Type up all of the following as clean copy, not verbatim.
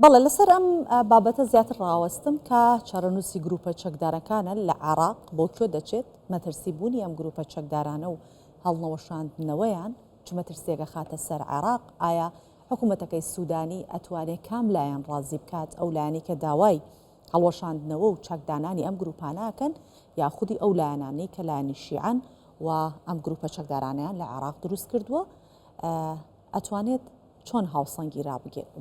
بەڵێ لەسەر ئەم بابەتە زیاتر ڕاوەستم کە چارەنووسی گروپە چەکدارەکانە لە عێراق بۆ کوێ دەچێت مەترسی بوونی ئەم گروپە چەکدارانە و هەڵنەوەشاندنەوەیان چ مەترسێکە خاتە سەر عێراق ئایا حکوومەتەکەی سوودانی ئەتوانێت کام لایەن ڕازی بکات ئەو لایەنی کە داوای هەڵوەشاندنەوە و چەکدانانی ئەم گروپاناکەن یاخودی ئەو لایەنانەی کە لایەنی شیعەن و ئەم گروپە چەکدارانیان لە عێراق دروست کردووە ئەتوانێت چۆن هاوسەنگی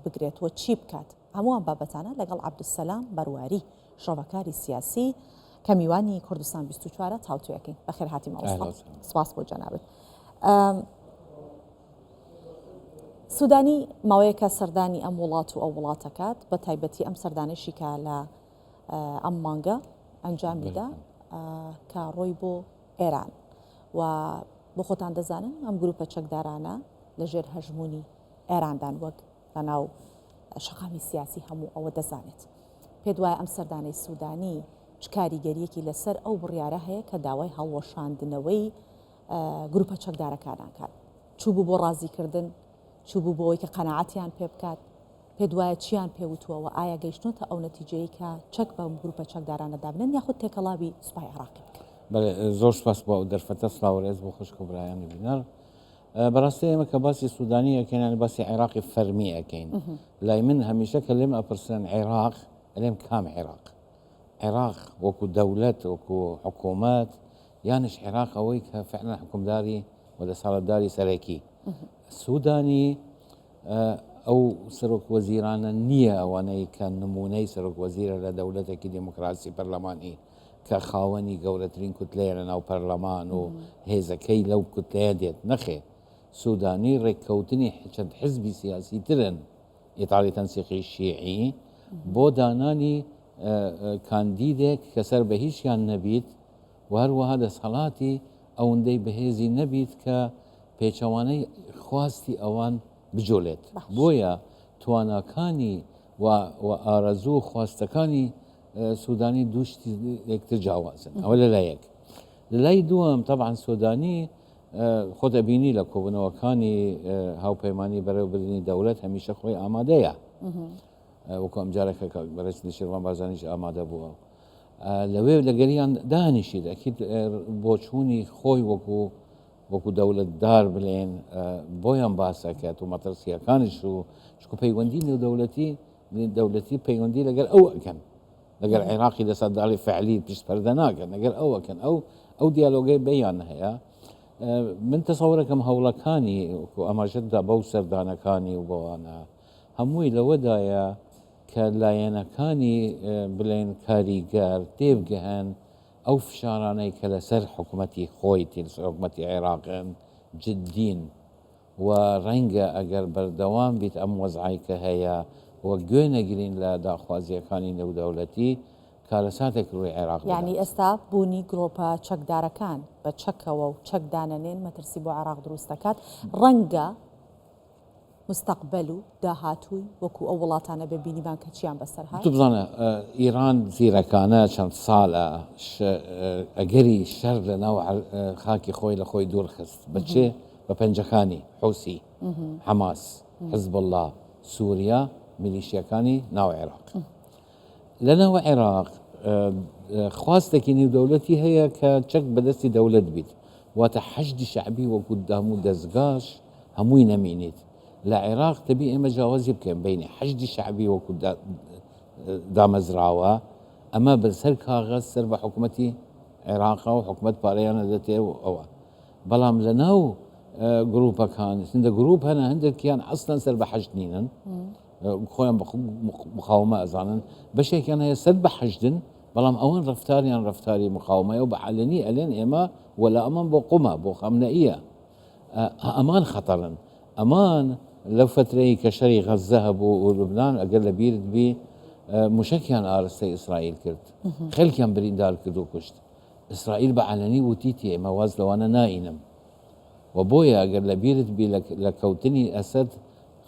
بگرێتەوە چی بکات هەمووان بابەتانە لەگەڵ عەبدولسەلام بەرواری شۆڕەکاری سیاسی کە میوانی کوردستان 24 تاوتوێکین بەخێر هاتی ماڵستا سپاس بۆ جەنابەت. سوودانی ماوەیەکە سەردانی ئەم وڵات و ئەو وڵاتەکات بە تایبەتی ئەم سەردانشی کە لە ئەم مانگە ئەنجامیدا کە ڕۆی بۆ ئێران و بۆ خۆتان دەزانن ئەم گروپە چەکدارانە لەژێر هەژمونی ئێراندان وەک لەناو شەقامی سیاسی هەموو ئەوە دەزانێت. پێت وایە ئەم سەردانەی سوودانی چ کاریگەریەکی لەسەر ئەو بڕیارە هەیە کە داوای هەڵوەشاندنەوەی گروپە چەکدارەکانان کات چوو بوو بۆ ڕازیکردن چوو بوو بۆەوەی کە قەنەعەتیان پێ بکات پێت وایە چیان پێوتووەوە ئایا گەیشتنۆتە ئەو نەتیجەیە کە چەک بەم گروپە چەکدارانە دابنن یاخود تێکەڵاوی سوپای عێراقی بکەن. بەڵێ زۆر سپاس بۆ ئەو دەرفەتە سڵاوەڕێز بۆ خوشک و برایانی بینەر. بەڕاستی ئێمە کە باسی سوودانی ئەکەین باسی عێراقی فەرمی ئەکەین لای من هەمیشە کە لێم ئەپرسن عێراق ئەلێم کام عێراق عێراق وەکو دەولەت وەکو حکوومەت یانش عێراق ئەوەی کە فعلا حکومداری و دەسەڵاتداری سەرەکی سوودانی ئەو سەرۆک وەزیرانە نییە ئەوانەی کە نمونەی سەرۆک وەزیرە لە دەولەتێکی دیموکراسی پەرلەمانی کە خاوەنی گەورەترین کوتلەیە لە ناو پەرلەمان و هێزەکەی لەو کوتلەیە دێت نەخێ سوودانی ڕێککەوتنی چەند حزبی سیاسی ترن ئیتاڵی تەنسیقی شیعی بۆ دانانی کاندیدێک کە سەر بە هیچیان نەبیت و هەروەها دەسەڵاتی ئەوەندەی بەهێزی نەبیت کە پێچەوانەی خواستی ئەوان بجۆلێت بۆیە تواناکانی و ئارەزوو و خواستەکانی سوودانی دووشتی یەکتر جیاوازن ئەوە لەلایەک. لای دووەم تەبعاً سوودانی خۆتە بینی لە کۆبوونەوەکانی هاوپەیمانی بەڕێوەبردننی دەوڵەت هەمیشە خۆی ئامادەیە وەکو ئەم جارێکە بەڕێز شێروان بارزانیش ئامادە بووە لەوێ لەگەریان دانیشید ئەکید بۆچوونی خۆی وەکو دەوڵەتدار بڵێن بۆیان باسەکەت و مەترسیەکانش و شکو پەیوەندی دەوڵەتی پەیوەندی لەگەر ئەو ئەکەن لەگەر عێراقی دەسەڵاتداری فعلی پشتپەردە ناکەن لەگەر ئەوەکەن ئەو دیالۆگەی بەیان هەیە. من تەسەوڕەکەم هەوڵەکانی ئەماژەتدا بەو سەردانەکانی و بەوانە هەمووی لەوەدایە کە لایەنەکانی بڵێن کاریگەر تێبگەهەن ئەو فشارانەی کە لەسەر حکوومەتی خۆی حکوومەتی عێراقن جددین و ڕەنگە ئەگەر بەردەوام بیت ئەم وەزعی کە هەیە وە گوێ نەگرین لە داخوازیەکانی نێودەوڵەتی کارەساتێک ڕووی عێراق یعنی ئێستا بوونی گرۆپە چەکدارەکان بە چەکەوە و چەکدانەنێن مەترسی بۆ عێراق دروست دەکات ڕەنگە مستەقبەل و داهاتووی وەکو ئەو وڵاتانە ببینیمان کە چیان بەسەر هات. بزانە ئیران زیرەکانە چەند ساڵە ئەگەری شەر لە ناو خاکی خۆی لە خۆی دوورخست بەچێ بە پەنجەکانی حوسی حەماس حزب الله سووریا میلیشیەکانی ناو عێراق لە ناو عێراق خواستێکی نێودەوڵەتی هەیە کە چەک بەدەستی دەوڵەت بیت واتە حەشدی شەعبی وەکو هەموو دەستگاش هەمووی نەمینیت لە عێراق تەبی ئێمە جیاوازی بکەین بینی حەشدی شەعبی وەکو دامەزراوە ئەمە بەسەر کاغەز سەر بە حکوومەتی عێراقا و حکوومەت پارەیانە دەتێ و ئەوە بەڵام لە ناو گروپەکان هەندە گروپ هەنە هەندێکیان ئەسڵەن سەر بە حەشد نینن خۆیان مقاومە ئەزانن بەشێکیان هەیە سەر بە حەشدن بەڵام ئەوان ڕفتاریان ڕفتاری مقاومەیە و بە عەلەنی ئەلێن ئێمە وەلا ئەمان بۆ قومە بۆ خەمنەئیە ئەمان خەتەرن ئەمان لەو فترەی کە شەری غەزە هەبوو و لوبنان ئەگەر لە بیرت بی موشکیان ئاراستەی ئیسرائیل کرد خەڵکیان بریندار کرد و کوشت ئیسرائیل بە عەلەنی وتیتی ئێمە واز لەوانە نائینم و بۆیە ئەگەر لە بیرت بی لە کەوتنی ئەسەد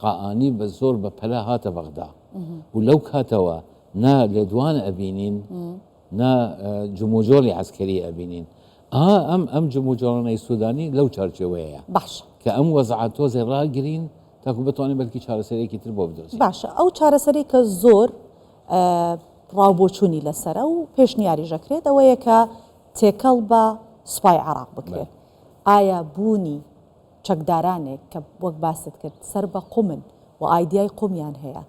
قائانی بە زۆر بە پەلا هاتە بەغدا و لەو کاتەوە نا لێدوان ئەبینین نا جموجۆڵی عەسکەری ئەبینین ئەم جموجۆڵانەی سوودانی لەو چارچێوەیە باش کە ئەم وەزعە تۆزێ ڕاگرین تاکو بتوانێت بەلکی چارەسەرێکی تر بۆ بدۆزێت. باشە ئەو چارەسەری کە زۆر ڕاوبۆچوونی لەسەرە و پێشنیاریژەکرێت ئەوەیە کە تێکەڵ بە سوپای عێراق بکرێت. ئایا بوونی چەکدارانێک کە وەک باست کرد سەر بە قومن و ئایدیای قومیان هەیە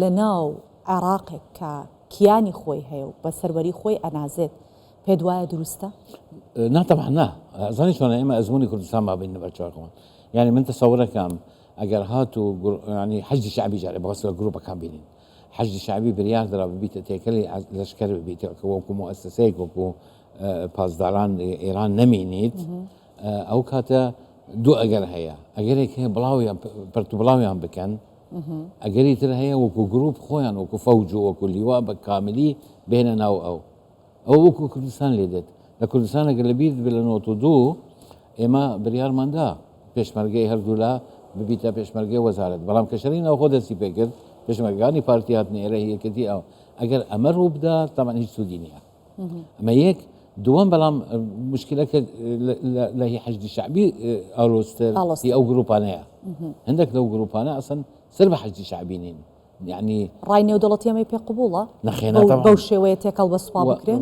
لە ناو عێراقێک کە کیانی خۆی هەیە و بە سەروەری خۆی ئەنازێت پێ دوایە دروستە؟ نا طبعا نا زاني شلون اما ازموني كردستان ما بين برشاكم يعني من تصورك اگر هاتو يعني حشد شعبي جاري بغسل جروب كان بينين حشد شعبي بريار درا ببيت تيكلي لشكر ببيت وكو مؤسسه وكو بازداران ايران نمينيت او كاتا دو اگر هيا اگر هيك بلاوي برتو بلاوي عم بكن اگر يتر هيا وكو جروب خويان وكو فوجو وكو لواء كاملي بيننا او وكو كردستان ليدت لكردستان اغلبيه بلنوتو دو اما بريار ماندا پێشمەرگەی هەردوولا ببیتە پێشمەرگەی وەزارەت بەڵام کەشەرین ئەو خۆ دەستی پێکرد پێشمەرگانی پارتی هاتنە ئێرە هیەکەتی ئەو ئەگەر ئەمە ڕوو بدا تامان هیچ سوودی نییە ئەمە یەک دووەم بەڵام مشکلەکە لە هی حەشدی شعبی ئاڵۆستر هی ئەو گروپانەیە هەندێک لەو گروپانە ئەسەن سەر بە حەشدی شعبی نین يعني ڕای نێودەوڵەتی ئەمەی پێ قبوڵە بەو شێوەیە تێکەڵ بە سوپا بکرێن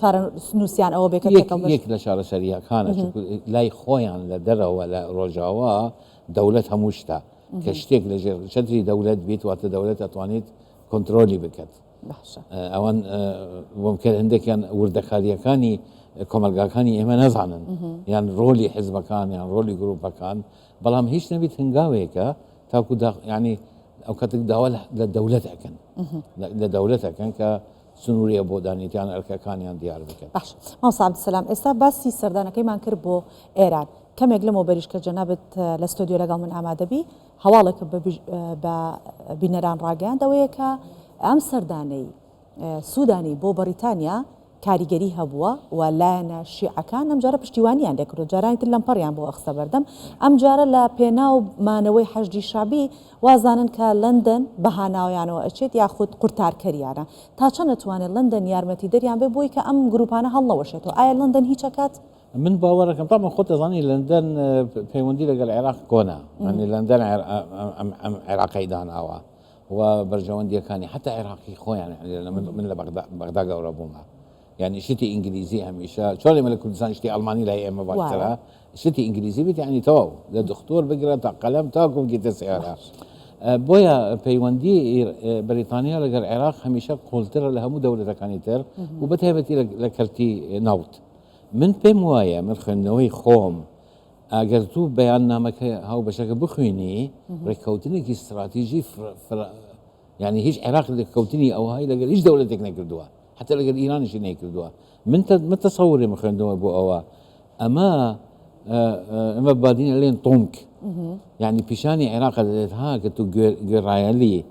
چارە نووسیان ئەوە بێکە یەک لە چارەسەریەکانە لای خۆیان لە دەرەوە لە ڕۆژاوا دەوڵەت هەموو شتە کە شتێک لە ژێر چەتری دەوڵەت بێت واتە دەوڵەت ئەتوانێت کۆنتترۆلی بکات ئەوان بۆمکە هەندێکیان وردەکاریەکانی کۆمەلگاکانی ئێمە نەزانن یان ڕۆلی حیزبەکان یان ڕۆلی گروپەکان بەڵام هیچ نەبیت هەنگاوێکە تاکو ینی ئەو کاتێک داوا لە دەوڵەتەکەن لە دەوڵەتەکەن کە سنووریە بۆ دانیتیان ئەرکەکانیان دیار بکەن. باش مامۆستا عەبدولسەلام ئێستا باسی سەردانەکەیمان کرد بۆ ئێران کەمێک لەمەوە بەریشکە جەنابەت لە ستۆدیۆ لەگەڵ من ئامادەبی هەواڵێکە بە بینەران ڕاگەیاندەوەیە کە ئەم سەردانەی سوودانی بۆ بەریتانیا کاریگەری هەبووە و لایەنە شیعەکان ئەم جارە پشتیوانیان لێکردو جارانی تر لەمپەڕیان بۆ ئەخسە بەردەم ئەم جارە لە پێناو مانەوەی حەشدی شعبی وازانن کە لەندەن بەهاناویانەوە ئەچێت یاخود قورتارکەریانە تا چەند نەتوانێت لەندەن یارمەتی دەریان بێ بۆی کە ئەم گروپانە هەڵنەوەشێتەوە ئایا لەندەن هیچەکات؟ من باوەڕەکەم تامان خۆ دەزانی لەندەن پەیوەندی لەگەڵ عێراق کۆنا ینی لەندەن عێراقی داناوە و بەرژەوەندیەکانی حتا عێراقی خۆیان من لە بەغدا گەورە بوومە يعني شتي انجليزي هميشه شو اللي ملك كردستان شتي الماني لا اما باشترا شتي انجليزي بيت يعني تو للدكتور بقرا تاع قلم تاكم جيت السياره بويا بيوندي بريطانيا لقى العراق هميشه قلتر لها مو دوله كانيتر وبتهبتي لكرتي نوت من بموايا من خنوي خوم اگرتو بياننامك هاو بشكل بخويني ركوتني كي استراتيجي يعني هيش عراق ركوتني او هاي لقى هيش دولتك نكردوها حتى لقى ايران شي نيكردوها من تصوري من خندوه بو اوا اما بادين لين طونك يعني بيشاني عراق ها كتو غرايلي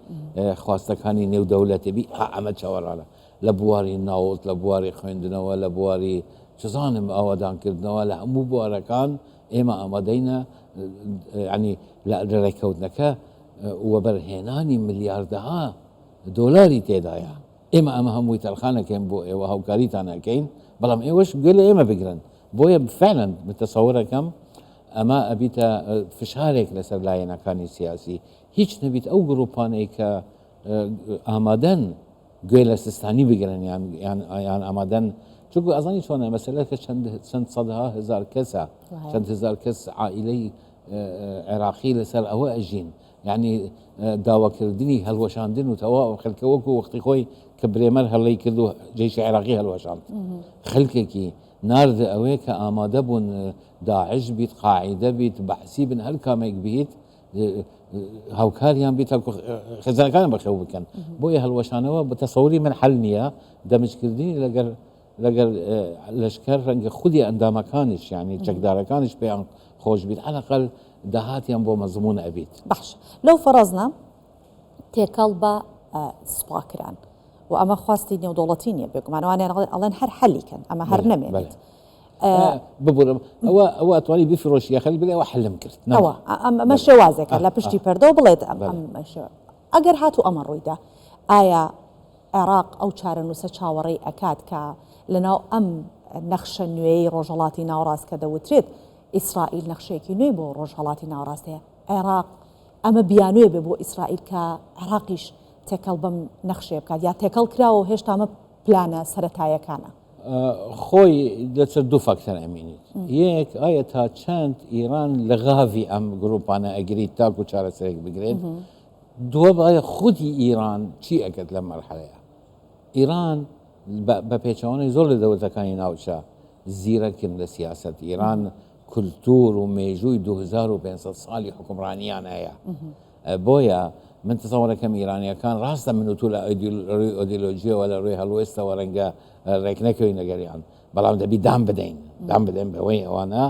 خواستكاني نيو دولتي بي عمل شاور على لبواري ناوت لبواري خندنا ولا بواري شزانم اودان كردنا ولا مو بواركان اما امدينا يعني لا ركوتنك وبرهناني ملياردها دولاري تدايا اما هم ويترخانه كان بو وهو كاريتانا كاين بلام ايوش قال اما بقرن بويا فعلا متصوره كم اما ابيت فشارك لسر لاينا كان سياسي هيك نبيت او جروبانيك امادن قال سستاني بقرن يعني امادن شو اظني شلون مساله شند صدها هزار كسا شند هزار كس عائلي عراقي لسر او اجين يعني داوا كردني هلوشاندن وتوا خلكوكو وقتي خوي كبريمر هلي كردو جيش عراقي هلوشاند خلككي نارد اويك اماده بون داعش بيت قاعده بيت بحسي بن هلكاميك بيت هاوكاريان بيت خزانه كان بخوف كان بويا هلوشانوا بتصوري من حلنيا دمج كردني لقر لشكر رنگ خودي اندام كانش يعني تشكدار كانش بيان خوش بيت على الاقل دهاتيان بو مضمون ابيت باش لو فرضنا تێکەڵ بە سوپاکران و ئەمە خواستی نێودوڵەتی نیە بێگومانەوانیان ئەڵێن هەر حەلیکەن ئەمە هەر نەمێنێت ببوورم ئەوە ئەتوانی بفرۆشیە خەلی بڵێ ئەوە حلم کرد ئەوە ئەمە شێوازێکە لە پشتی پەردەوە بڵێت ئەگەر هاتوو ئەمە ڕوویدا ئایا عێراق ئەو چارە نووسە چاوەڕێی ئەکات کە لەناو ئەم نەخشە نوێی ڕۆژهەڵاتی ناوڕاست کە دەوترێت ئیسرائیل نەخشەیەکی نوێی بۆ ڕۆژهەڵاتی ناوڕاست هەیە عێراق ئەمە بیانوێ بێ بۆ ئیسرائیل کە عێراقیش تێکەڵ بەم نەخشێ بکات یا تێکەڵ کراوە و هێشتا ئەمە پلانە سەرەتایەکانە. خۆی لەسەر دوو فاکتەر ئەمینیت یەک ئایا تا چەند ئیران لە غاوی ئەم گروپانە ئەگریت تاکو چارەسەرێک بگرێت دووە ئایا خودی ئیران چی ئەکرد لە مەرحەلەیە ئیران بە پێچەوانەی زۆر لە دەوڵەتەکانی ناوچە زیرەکن لە سیاست ئیران کولتور و مێژووی 2500 ساڵی حکومڕانیان هەیە بۆیە من تەسەوەرەکەم ئیرانیەکان ڕاستە من و تو لە ڕووی ئۆدیۆلۆژیەوە لە ڕووی هەڵوێستەوە ڕەنگە ڕێک نەکەوی نەگەریان بەڵام دەبی دام بدەین بەوەی ئەوانە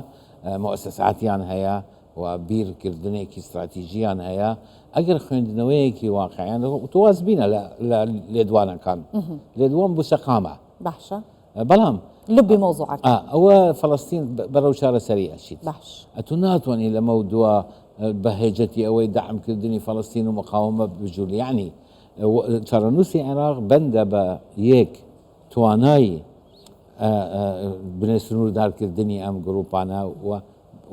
مؤسساتیان هەیە و بیرکردنێکی استراتیژیان هەیە ئەگەر خوێندنەوەیەکی واقعیان تواز بینە لە لێدوانەکان لێدوان بوسەقامە باشە بەڵام لبی مۆزوعەکە ئەوە فەڵەستین بەرەو چارەسەری ئەچیت باش ئەتو ناتوانانی لەمە دووە بەهێجەتی ئەوەی دەعمکردنی فەڵەستین و مقاومە بجوولی یعنی چارەنووسی عێراق بەندە بە یەک توانایی بنێ سنووردارکردنی ئەم گروپانە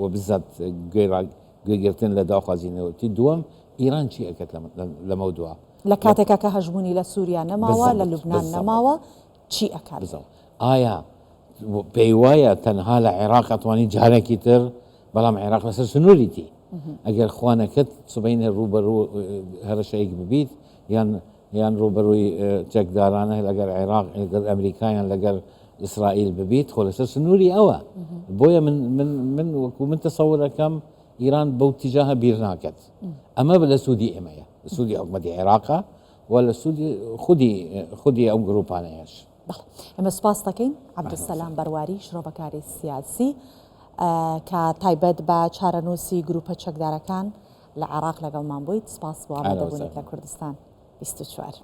و بزات گوێگرتن لە داخوازینەوەتی دووەم ئیران چی ئەکەت لەمە دووە لە کاتێکا کە هەژبوونی لە سووریا نەماوە لە لوبنان نەماوە چی ئەکات ئایا پێی وایە تەنها لە عێراق ئەتوانی جارێکی تر بەڵام عێراق لەسەر سنووریتی ئەگەر خوانەکەت سبەینە ڕوبەرو هەرشەیەک ببیت یان ڕوبەرووی چەکدارانە لەگەر عێراق لەگەر ئەمریکایان لەگەر ئیسرائیل ببیت خۆ لەسەر سنووری ئەوە بۆیە من وەکو من تەسەوەرەکەم ئیران بەو تیجاهە بیر ناکەت ئەمە لە سوودی ئێمەیە لە سوودی حکومەتی عێراقە و لە سوودی خودی ئەو گروپانەیەش ئێمە سوپاس دەکەین عەبدولسەلام بەرواری شرۆڤەکاری سیاسی کە تایبەت بە چارەنووسی گروپە چەکدارەکان لە عێراق لەگەڵمان بوویت سپاس بۆ ئامادەبوونیت لە کوردستان 24.